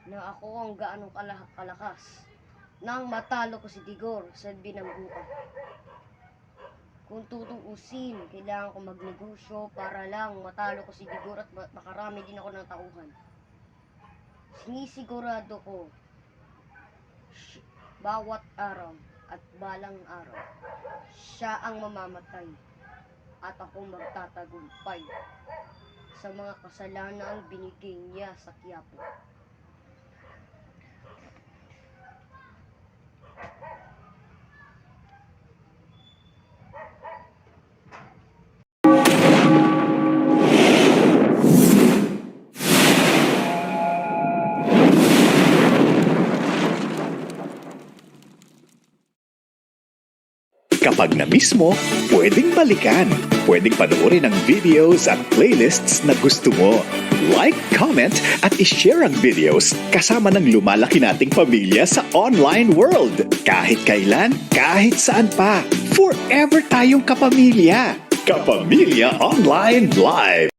na ako ang gaano kalakas nang matalo ko si Tigor sa binangguan. Kung tutuusin, kailangan ko magnegosyo para lang matalo ko si Tigor at makarami din ako ng tauhan. Sinisigurado ko bawat araw at balang araw siya ang mamamatay at ako magtatagumpay sa mga kasalanang binigay niya sa Quiapo. Kapag na-miss mo, pwedeng balikan. Pwedeng panoorin ang videos at playlists na gusto mo. Like, comment, at ishare ang videos kasama ng lumalaki nating pamilya sa online world. Kahit kailan, kahit saan pa. Forever tayong kapamilya. Kapamilya Online Live.